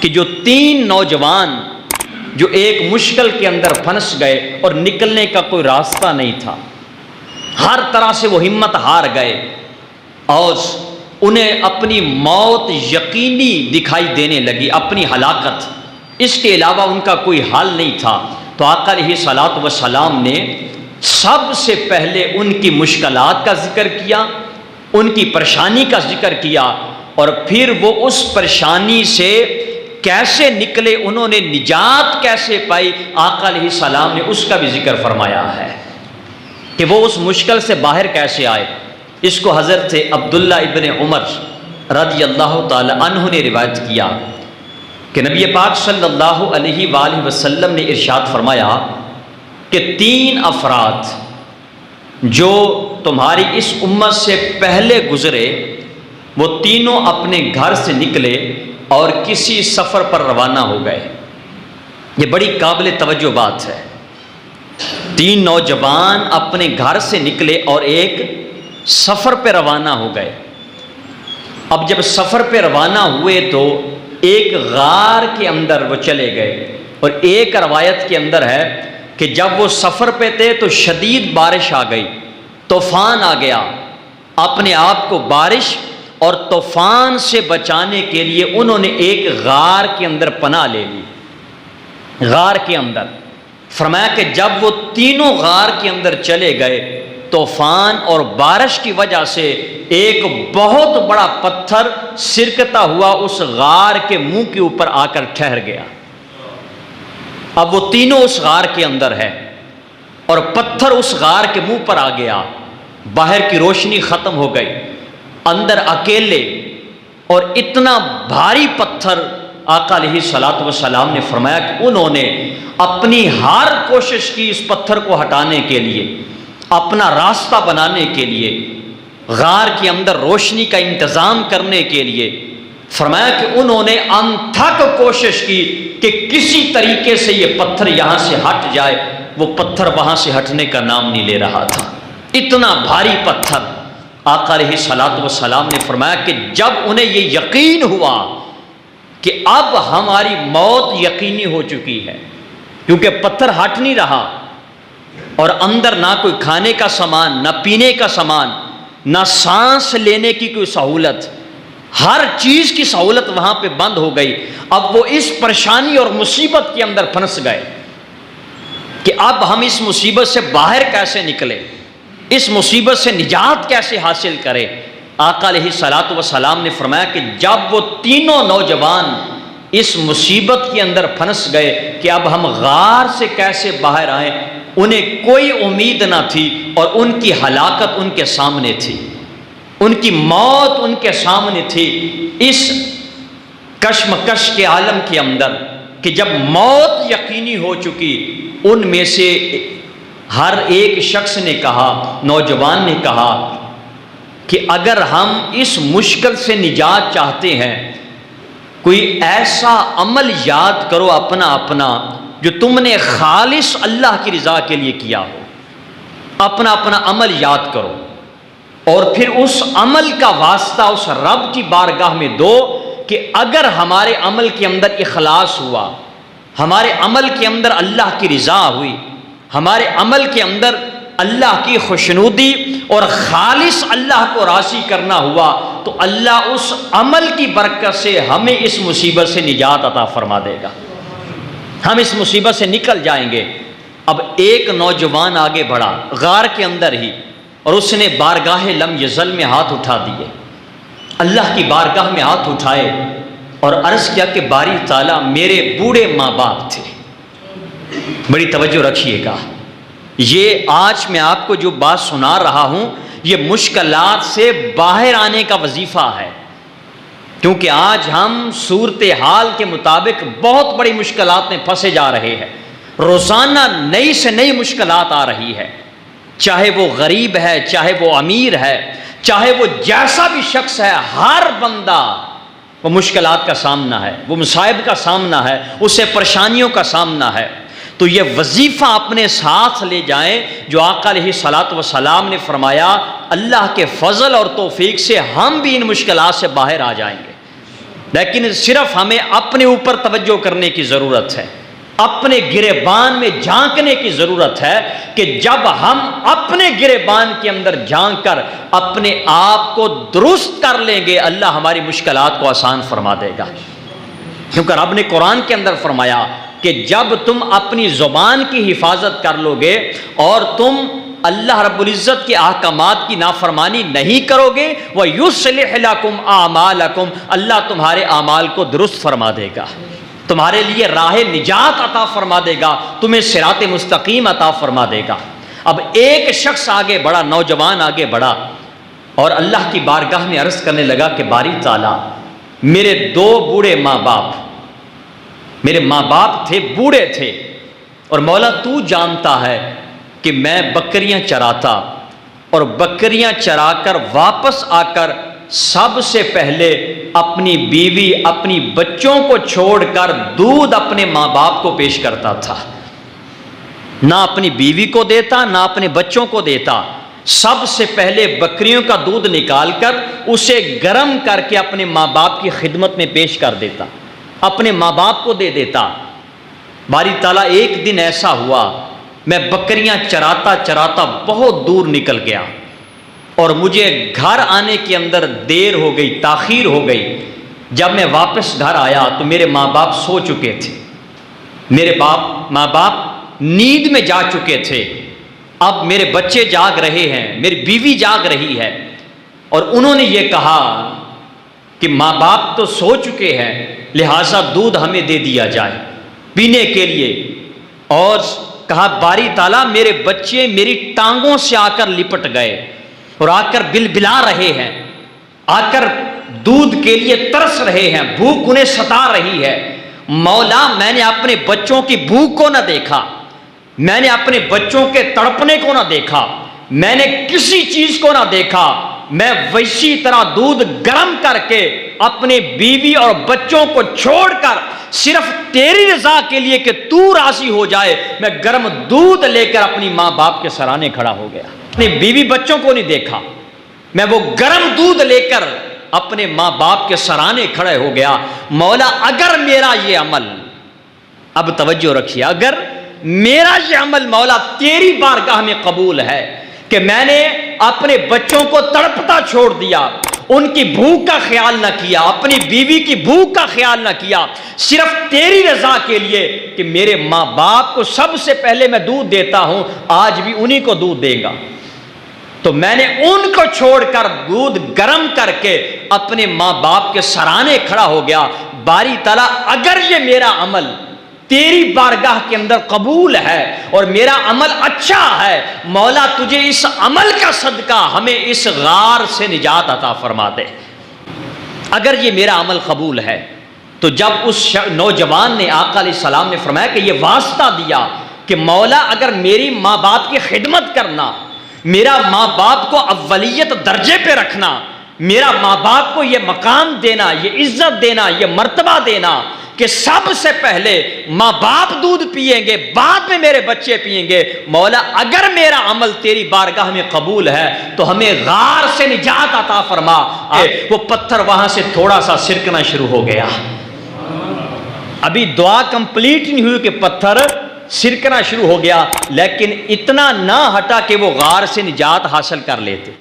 کہ جو 3 نوجوان جو ایک مشکل کے اندر پھنس گئے اور نکلنے کا کوئی راستہ نہیں تھا، ہر طرح سے وہ ہمت ہار گئے اور انہیں اپنی موت یقینی دکھائی دینے لگی، اپنی ہلاکت، اس کے علاوہ ان کا کوئی حل نہیں تھا، تو آقا علیہ الصلوۃ والسلام نے سب سے پہلے ان کی مشکلات کا ذکر کیا، ان کی پریشانی کا ذکر کیا، اور پھر وہ اس پریشانی سے کیسے نکلے، انہوں نے نجات کیسے پائی، آقا علیہ السلام نے اس کا بھی ذکر فرمایا ہے کہ وہ اس مشکل سے باہر کیسے آئے۔ اس کو حضرت عبداللہ ابن عمر رضی اللہ تعالی عنہ نے روایت کیا کہ نبی پاک صلی اللہ علیہ وآلہ وسلم نے ارشاد فرمایا کہ 3 افراد جو تمہاری اس امت سے پہلے گزرے، وہ تینوں اپنے گھر سے نکلے اور کسی سفر پر روانہ ہو گئے۔ یہ بڑی قابل توجہ بات ہے، 3 نوجوان اپنے گھر سے نکلے اور ایک سفر پہ روانہ ہو گئے۔ اب جب سفر پہ روانہ ہوئے تو ایک غار کے اندر وہ چلے گئے، اور ایک روایت کے اندر ہے کہ جب وہ سفر پہ تھے تو شدید بارش آ گئی، طوفان آ گیا، اپنے آپ کو بارش اور طوفان سے بچانے کے لیے انہوں نے ایک غار کے اندر پناہ لے لی۔ غار کے اندر فرمایا کہ جب وہ تینوں غار کے اندر چلے گئے، طوفان اور بارش کی وجہ سے ایک بہت بڑا پتھر سرکتا ہوا اس غار کے منہ کے اوپر آ کر ٹھہر گیا۔ اب وہ تینوں اس غار کے اندر ہے اور پتھر اس غار کے منہ پر آ گیا، باہر کی روشنی ختم ہو گئی، اندر اکیلے، اور اتنا بھاری پتھر، آقا علیہ الصلوۃ والسلام نے فرمایا کہ انہوں نے اپنی ہر کوشش کی اس پتھر کو ہٹانے کے لیے، اپنا راستہ بنانے کے لیے، غار کے اندر روشنی کا انتظام کرنے کے لیے، فرمایا کہ انہوں نے انتھک کوشش کی کہ کسی طریقے سے یہ پتھر یہاں سے ہٹ جائے۔ وہ پتھر وہاں سے ہٹنے کا نام نہیں لے رہا تھا، اتنا بھاری پتھر۔ آقا علیہ الصلوۃ والسلام نے فرمایا کہ جب انہیں یہ یقین ہوا کہ اب ہماری موت یقینی ہو چکی ہے، کیونکہ پتھر ہٹ نہیں رہا، اور اندر نہ کوئی کھانے کا سامان، نہ پینے کا سامان، نہ سانس لینے کی کوئی سہولت، ہر چیز کی سہولت وہاں پہ بند ہو گئی۔ اب وہ اس پریشانی اور مصیبت کے اندر پھنس گئے کہ اب ہم اس مصیبت سے باہر کیسے نکلے، اس مصیبت سے نجات کیسے حاصل کرے۔ آقا علیہ الصلوۃ والسلام نے فرمایا کہ جب وہ تینوں نوجوان اس مصیبت کے اندر پھنس گئے کہ اب ہم غار سے کیسے باہر آئیں، انہیں کوئی امید نہ تھی اور ان کی ہلاکت ان کے سامنے تھی، ان کی موت ان کے سامنے تھی۔ اس کشمکش کے عالم کے اندر کہ جب موت یقینی ہو چکی، ان میں سے ہر ایک شخص نے کہا، نوجوان نے کہا کہ اگر ہم اس مشکل سے نجات چاہتے ہیں، کوئی ایسا عمل یاد کرو اپنا جو تم نے خالص اللہ کی رضا کے لیے کیا ہو، اپنا عمل یاد کرو، اور پھر اس عمل کا واسطہ اس رب کی بارگاہ میں دو کہ اگر ہمارے عمل کے اندر اخلاص ہوا، ہمارے عمل کے اندر اللہ کی رضا ہوئی، ہمارے عمل کے اندر اللہ کی خوشنودی اور خالص اللہ کو راضی کرنا ہوا، تو اللہ اس عمل کی برکت سے ہمیں اس مصیبت سے نجات عطا فرما دے گا، ہم اس مصیبت سے نکل جائیں گے۔ اب ایک نوجوان آگے بڑھا غار کے اندر ہی، اور اس نے بارگاہ لم یزل میں ہاتھ اٹھا دیے، اللہ کی بارگاہ میں ہاتھ اٹھائے اور عرض کیا کہ باری تعالیٰ میرے بوڑھے ماں باپ تھے۔ بڑی توجہ رکھیے گا، یہ آج میں آپ کو جو بات سنا رہا ہوں یہ مشکلات سے باہر آنے کا وظیفہ ہے، کیونکہ آج ہم صورتحال کے مطابق بہت بڑی مشکلات میں پھنسے جا رہے ہیں، روزانہ نئی سے نئی مشکلات آ رہی ہے، چاہے وہ غریب ہے، چاہے وہ امیر ہے، چاہے وہ جیسا بھی شخص ہے، ہر بندہ وہ مشکلات کا سامنا ہے، وہ مصائب کا سامنا ہے، اسے پریشانیوں کا سامنا ہے۔ تو یہ وظیفہ اپنے ساتھ لے جائیں جو آقا علیہ الصلوۃ والسلام نے فرمایا، اللہ کے فضل اور توفیق سے ہم بھی ان مشکلات سے باہر آ جائیں گے، لیکن صرف ہمیں اپنے اوپر توجہ کرنے کی ضرورت ہے، اپنے گریبان میں جھانکنے کی ضرورت ہے کہ جب ہم اپنے گریبان کے اندر جھانک کر اپنے آپ کو درست کر لیں گے، اللہ ہماری مشکلات کو آسان فرما دے گا۔ کیونکہ رب نے قرآن کے اندر فرمایا کہ جب تم اپنی زبان کی حفاظت کر لو گے اور تم اللہ رب العزت کے احکامات کی نافرمانی نہیں کرو گے، وَيُصْلِحْ لَكُمْ أَعْمَالَكُمْ، اللہ تمہارے اعمال کو درست فرما دے گا، تمہارے لیے راہ نجات عطا فرما دے گا، تمہیں صراط مستقیم عطا فرما دے گا۔ اب ایک شخص آگے بڑھا، نوجوان آگے بڑھا اور اللہ کی بارگاہ میں عرض کرنے لگا کہ باری تعالیٰ، میرے 2 بوڑھے ماں باپ، میرے ماں باپ تھے، بوڑھے تھے، اور مولا تو جانتا ہے کہ میں بکریاں چراتا اور بکریاں چرا کر واپس آ کر سب سے پہلے اپنی بیوی اپنی بچوں کو چھوڑ کر دودھ اپنے ماں باپ کو پیش کرتا تھا، نہ اپنی بیوی کو دیتا نہ اپنے بچوں کو دیتا، سب سے پہلے بکریوں کا دودھ نکال کر اسے گرم کر کے اپنے ماں باپ کی خدمت میں پیش کر دیتا، اپنے ماں باپ کو دے دیتا۔ باری تعالیٰ ایک دن ایسا ہوا، میں بکریاں چراتا چراتا بہت دور نکل گیا اور مجھے گھر آنے کے اندر دیر ہو گئی، تاخیر ہو گئی۔ جب میں واپس گھر آیا تو میرے ماں باپ سو چکے تھے، میرے ماں باپ نیند میں جا چکے تھے، اب میرے بچے جاگ رہے ہیں، میری بیوی جاگ رہی ہے، اور انہوں نے یہ کہا کہ ماں باپ تو سو چکے ہیں، لہٰذا دودھ ہمیں دے دیا جائے پینے کے لیے۔ اور کہا باری تعالیٰ، میرے بچے میری ٹانگوں سے آ کر لپٹ گئے اور آ کر بلبلا رہے ہیں، آ کر دودھ کے لیے ترس رہے ہیں، بھوک انہیں ستا رہی ہے۔ مولا، میں نے اپنے بچوں کی بھوک کو نہ دیکھا، میں نے اپنے بچوں کے تڑپنے کو نہ دیکھا، میں نے کسی چیز کو نہ دیکھا، میں ویسی طرح دودھ گرم کر کے اپنے بیوی اور بچوں کو چھوڑ کر صرف تیری رضا کے لیے کہ تو راضی ہو جائے، میں گرم دودھ لے کر اپنی ماں باپ کے سرانے کھڑا ہو گیا، اپنی بیوی بچوں کو نہیں دیکھا، میں وہ گرم دودھ لے کر اپنے ماں باپ کے سرانے کھڑے ہو گیا۔ مولا، اگر میرا یہ عمل، اب توجہ رکھیے، اگر میرا یہ عمل مولا تیری بارگاہ میں قبول ہے کہ میں نے اپنے بچوں کو تڑپتا چھوڑ دیا، ان کی بھوک کا خیال نہ کیا، اپنی بیوی کی بھوک کا خیال نہ کیا، صرف تیری رضا کے لیے کہ میرے ماں باپ کو سب سے پہلے میں دودھ دیتا ہوں، آج بھی انہی کو دودھ دے گا، تو میں نے ان کو چھوڑ کر دودھ گرم کر کے اپنے ماں باپ کے سرانے کھڑا ہو گیا۔ باری تعالیٰ، اگر یہ میرا عمل تیری بارگاہ کے اندر قبول ہے اور میرا عمل اچھا ہے، مولا تجھے اس عمل کا صدقہ ہمیں اس غار سے نجات عطا فرما دے۔ اگر یہ میرا عمل قبول ہے تو جب اس نوجوان نے آقا علیہ السلام نے فرمایا کہ یہ واسطہ دیا کہ مولا اگر میری ماں باپ کی خدمت کرنا، میرا ماں باپ کو اولیت درجے پہ رکھنا، میرا ماں باپ کو یہ مقام دینا، یہ عزت دینا، یہ مرتبہ دینا کہ سب سے پہلے ماں باپ دودھ پئیں گے، بعد میں میرے بچے پئیں گے، مولا اگر میرا عمل تیری بارگاہ میں قبول ہے تو ہمیں غار سے نجات عطا فرما۔ وہ پتھر وہاں سے تھوڑا سا سرکنا شروع ہو گیا، ابھی دعا کمپلیٹ نہیں ہوئی کہ پتھر سرکنا شروع ہو گیا، لیکن اتنا نہ ہٹا کہ وہ غار سے نجات حاصل کر لیتے۔